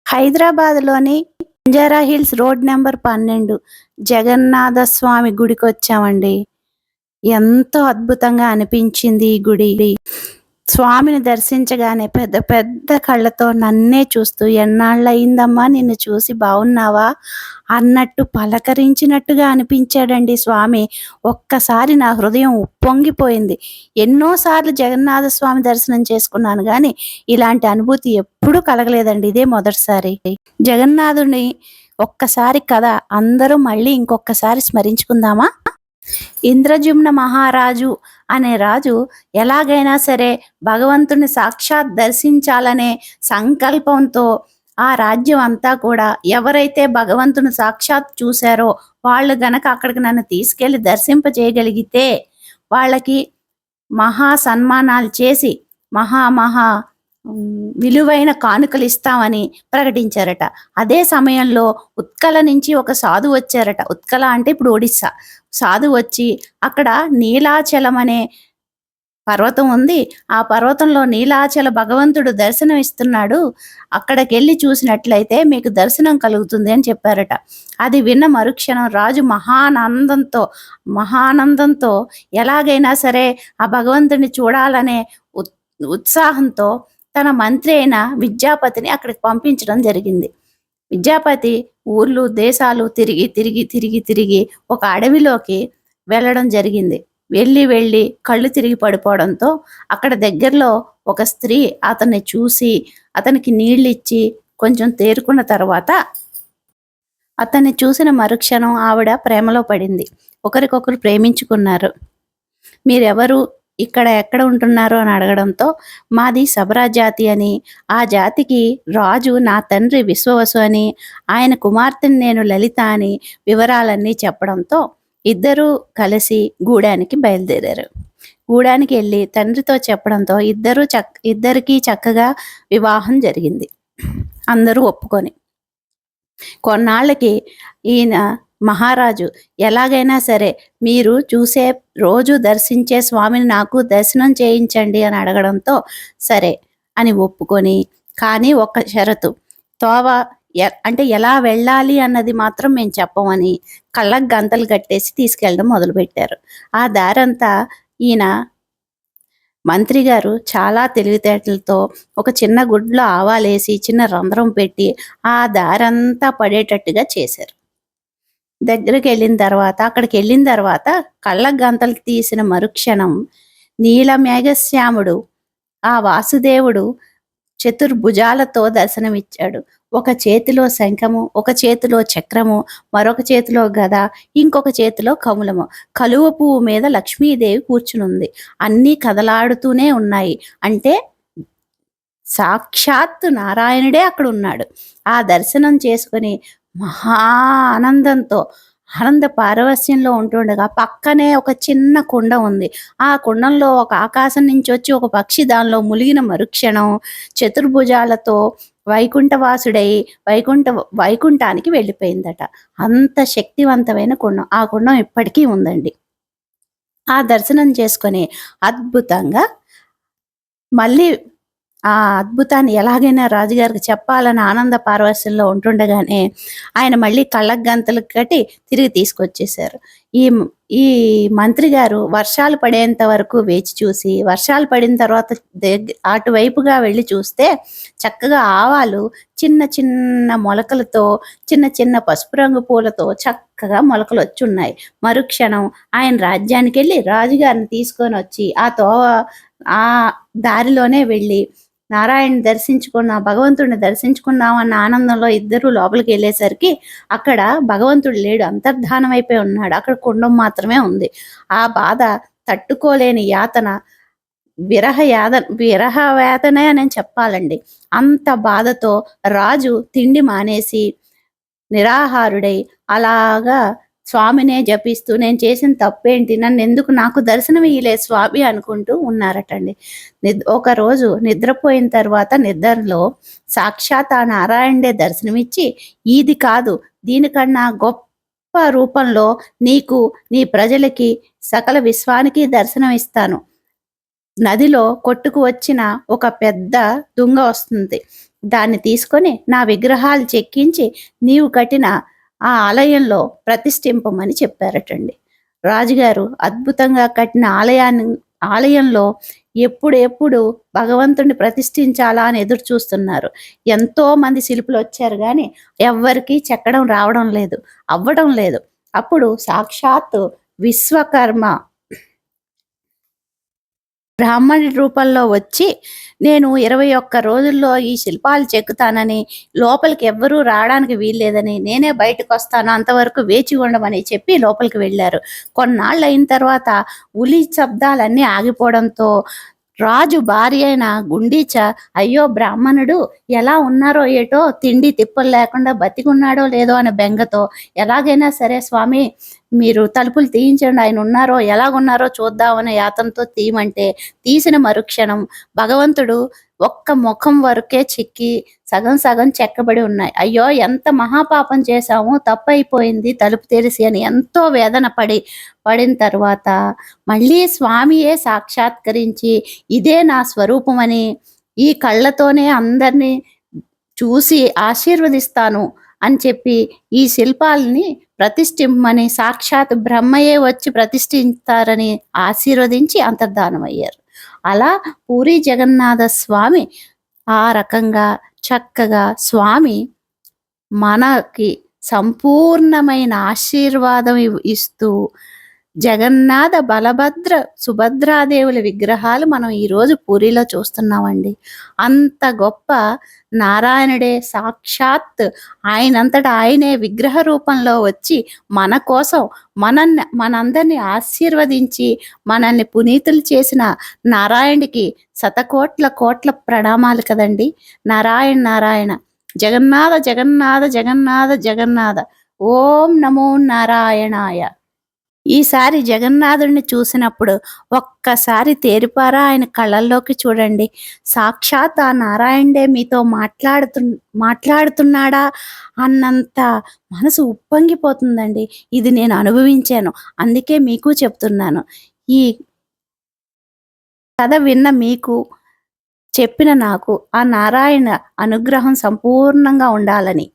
హైదరాబాద్‌లోని Banjara Hills road number 12 Jagannath స్వామి గుడికొచ్చామండి. ఎంతో అద్భుతంగా అనిపించింది ఈ గుడి. స్వామిని దర్శించగానే పెద్ద పెద్ద కళ్ళతో నన్నే చూస్తూ "ఎన్నాళ్ళయిందమ్మా నిన్ను చూసి, బావున్నావా?" అన్నట్టు పలకరించినట్టుగా అనిపించాడండి స్వామి. ఒక్కసారి నా హృదయం ఉప్పొంగిపోయింది. ఎన్నో సార్లు జగన్నాథ స్వామి దర్శనం చేసుకున్నాను గానీ, ఇలాంటి అనుభూతి ఎప్పుడూ కలగలేదండి. ఇదే మొదటిసారి. జగన్నాథుడిని ఒక్కసారి కదా! అందరూ మళ్ళీ ఇంకొక్కసారి స్మరించుకుందామా? ఇంద్రజుమ్న మహారాజు అనే రాజు ఎలాగైనా సరే భగవంతుని సాక్షాత్ దర్శించాలనే సంకల్పంతో ఆ రాజ్యం అంతా కూడా ఎవరైతే భగవంతుని సాక్షాత్ చూశారో వాళ్ళు గనక అక్కడికి నన్ను తీసుకెళ్లి దర్శింపజేయగలిగితే వాళ్ళకి మహా సన్మానాలు చేసి మహా విలువైన కానుకలు ఇస్తామని ప్రకటించారట. అదే సమయంలో ఉత్కల నుంచి ఒక సాధువు వచ్చారట. ఉత్కల అంటే ఇప్పుడు ఒడిస్సా. సాధువు వచ్చి అక్కడ నీలాచలం అనే పర్వతం ఉంది. ఆ పర్వతంలో నీలాచల భగవంతుడు దర్శనం ఇస్తున్నాడు. అక్కడికెళ్ళి చూసినట్లయితే మీకు దర్శనం కలుగుతుంది అని చెప్పారట. అది విన్న మరుక్షణం రాజు మహానందంతో ఎలాగైనా సరే ఆ భగవంతుడిని చూడాలనే ఉత్సాహంతో తన మంత్రి అయిన విద్యాపతిని అక్కడికి పంపించడం జరిగింది. విద్యాపతి ఊర్లు దేశాలు తిరిగి ఒక అడవిలోకి వెళ్ళడం జరిగింది. వెళ్ళి కళ్ళు తిరిగి పడిపోవడంతో అక్కడ దగ్గరలో ఒక స్త్రీ అతన్ని చూసి అతనికి నీళ్ళిచ్చి కొంచెం తేరుకున్న తర్వాత అతన్ని చూసిన మరుక్షణం ఆవిడ ప్రేమలో పడింది. ఒకరికొకరు ప్రేమించుకున్నారు. మీరెవరు, ఎక్కడ ఉంటున్నారు అని అడగడంతో మాది సబరా జాతి అని, ఆ జాతికి రాజు నా తండ్రి విశ్వవసు అని, ఆయన కుమార్తెని నేను లలిత అని వివరాలన్నీ చెప్పడంతో ఇద్దరూ కలిసి గూడానికి బయలుదేరారు. గూడానికి వెళ్ళి తండ్రితో చెప్పడంతో ఇద్దరికీ చక్కగా వివాహం జరిగింది. అందరూ ఒప్పుకొని కొన్నాళ్ళకి ఈయన మహారాజు ఎలాగైనా సరే మీరు చూసే రోజు దర్శించే స్వామిని నాకు దర్శనం చేయించండి అని అడగడంతో సరే అని ఒప్పుకొని, కానీ ఒక షరతు, తోవ అంటే ఎలా వెళ్ళాలి అన్నది మాత్రం మేము చెప్పమని కళ్ళకు గంతలు కట్టేసి తీసుకెళ్ళడం మొదలుపెట్టారు. ఆ దారంతా ఈయన మంత్రి గారు చాలా తెలివితేటలతో ఒక చిన్న గుడ్లో ఆవాలేసి చిన్న రంధ్రం పెట్టి ఆ దారంతా పడేటట్టుగా చేశారు. అక్కడికి వెళ్ళిన తర్వాత కళ్ళకు గంతలు తీసిన మరుక్షణం నీల మేఘశ్యాముడు ఆ వాసుదేవుడు చతుర్భుజాలతో దర్శనమిచ్చాడు. ఒక చేతిలో శంఖము, ఒక చేతిలో చక్రము, మరొక చేతిలో గద, ఇంకొక చేతిలో కములము. కలువ పువ్వు మీద లక్ష్మీదేవి కూర్చునుంది. అన్నీ కదలాడుతూనే ఉన్నాయి. అంటే సాక్షాత్తు నారాయణుడే అక్కడ ఉన్నాడు. ఆ దర్శనం చేసుకుని మహా ఆనంద పారవస్యంలో ఉంటుండగా పక్కనే ఒక చిన్న కుండ ఉంది. ఆ కుండంలో ఒక ఆకాశం నుంచి వచ్చి ఒక పక్షి దానిలో ములిగిన మరుక్షణం చతుర్భుజాలతో వైకుంఠవాసుడై వైకుంఠానికి వెళ్ళిపోయిందట. అంత శక్తివంతమైన కుండం. ఆ కుండం ఇప్పటికీ ఉందండి. ఆ దర్శనం చేసుకొని అద్భుతంగా మళ్ళీ ఆ అద్భుతాన్ని ఎలాగైనా రాజుగారికి చెప్పాలని ఆనంద పారవస్యంలో ఉంటుండగానే ఆయన మళ్ళీ కళ్ళకు గంతలు కట్టి తిరిగి తీసుకొచ్చేశారు. ఈ మంత్రి గారు వర్షాలు పడేంత వరకు వేచి చూసి, వర్షాలు పడిన తర్వాత అటువైపుగా వెళ్ళి చూస్తే చక్కగా ఆవాలు చిన్న చిన్న మొలకలతో, చిన్న పసుపు రంగు పూలతో చక్కగా మొలకలు వచ్చి ఉన్నాయి. మరుక్షణం ఆయన రాజ్యానికి వెళ్ళి రాజుగారిని తీసుకొని వచ్చి ఆ దారిలోనే వెళ్ళి భగవంతుడిని దర్శించుకున్నాం అన్న ఆనందంలో ఇద్దరు లోపలికి వెళ్ళేసరికి అక్కడ భగవంతుడు లేడు, అంతర్ధానం అయిపోయి ఉన్నాడు. అక్కడ కుండం మాత్రమే ఉంది. ఆ బాధ తట్టుకోలేని యాతన, విరహ వేదనే అని చెప్పాలండి. అంత బాధతో రాజు తిండి మానేసి నిరాహారుడై అలాగా స్వామినే జపిస్తూ నేను చేసిన తప్పేంటి, నన్ను ఎందుకు నాకు దర్శనం ఇయ్యలేదు స్వామి అనుకుంటూ ఉన్నారటండి. ఒకరోజు నిద్రపోయిన తర్వాత నిద్రలో సాక్షాత్ ఆ నారాయణుడే దర్శనమిచ్చి ఇది కాదు, దీనికన్నా గొప్ప రూపంలో నీకు నీ ప్రజలకి సకల విశ్వానికి దర్శనం ఇస్తాను. నదిలో కొట్టుకు వచ్చిన ఒక పెద్ద దుంగ వస్తుంది. దాన్ని తీసుకొని నా విగ్రహాలు చెక్కించి నీవు కట్టిన ఆ ఆలయంలో ప్రతిష్ఠింపమని చెప్పారటండి. రాజుగారు అద్భుతంగా కట్టిన ఆలయంలో ఎప్పుడు భగవంతుడిని ప్రతిష్ఠించాలా అని ఎదురు చూస్తున్నారు. ఎంతో మంది శిల్పులు వచ్చారు గాని ఎవ్వరికీ చెక్కడం రావడం లేదు, అవ్వడం లేదు. అప్పుడు సాక్షాత్తు విశ్వకర్మ బ్రాహ్మణుడి రూపంలో వచ్చి, నేను 21 రోజుల్లో ఈ శిల్పాలు చెక్కుతానని, లోపలికి ఎవ్వరూ రావడానికి వీల్లేదని, నేనే బయటకొస్తాను అంతవరకు వేచి ఉండమని చెప్పి లోపలికి వెళ్ళారు. కొన్నాళ్ళయిన తర్వాత ఉలి శబ్దాలన్నీ ఆగిపోవడంతో రాజు భార్య అయిన గుండీచ, అయ్యో బ్రాహ్మణుడు ఎలా ఉన్నారో ఏటో, తిండి తిప్పలు లేకుండా బతికున్నాడో లేదో అనే బెంగతో, ఎలాగైనా సరే స్వామి మీరు తలుపులు తీయించండి, ఆయన ఉన్నారో ఎలాగున్నారో చూద్దామనే యాతనతో తీయమంటే తీసిన మరుక్షణం భగవంతుడు ఒక్క ముఖం వరకే చిక్కి సగం సగం చెక్కబడి ఉన్నాయి. అయ్యో ఎంత మహాపాపం చేశాము, తప్పైపోయింది, తలుపు తెరిసి అని ఎంతో వేదన పడిన తర్వాత మళ్ళీ స్వామియే సాక్షాత్కరించి ఇదే నా స్వరూపమని, ఈ కళ్ళతోనే అందరినీ చూసి ఆశీర్వదిస్తాను అని చెప్పి ఈ శిల్పాలని ప్రతిష్ఠింపమని, సాక్షాత్ బ్రహ్మయే వచ్చి ప్రతిష్ఠిస్తారని ఆశీర్వదించి అంతర్ధానమయ్యారు. అలా పూరి జగన్నాథ స్వామి ఆ రకంగా చక్కగా స్వామి మనకి సంపూర్ణమైన ఆశీర్వాదం ఇస్తూ, జగన్నాథ బలభద్ర సుభద్రాదేవుల విగ్రహాలు మనం ఈరోజు పూరిలో చూస్తున్నామండి. అంత గొప్ప నారాయణుడే సాక్షాత్ ఆయనంతటా ఆయనే విగ్రహ రూపంలో వచ్చి మన కోసం మనందరినీ ఆశీర్వదించి మనల్ని పునీతులు చేసిన నారాయణుడికి కోట్ల ప్రణామాలు కదండి. నారాయణ నారాయణ, జగన్నాథ జగన్నాథ జగన్నాథ జగన్నాథ, ఓం నమో నారాయణాయ. ఈసారి జగన్నాథుడిని చూసినప్పుడు ఒక్కసారి తేరిపారా ఆయన కళ్ళల్లోకి చూడండి. సాక్షాత్ ఆ నారాయణుడే మీతో మాట్లాడుతున్నాడా అన్నంత మనసు ఉప్పొంగిపోతుందండి. ఇది నేను అనుభవించాను, అందుకే మీకు చెప్తున్నాను. ఈ కథ విన్న మీకు, చెప్పిన నాకు ఆ నారాయణ అనుగ్రహం సంపూర్ణంగా ఉండాలని.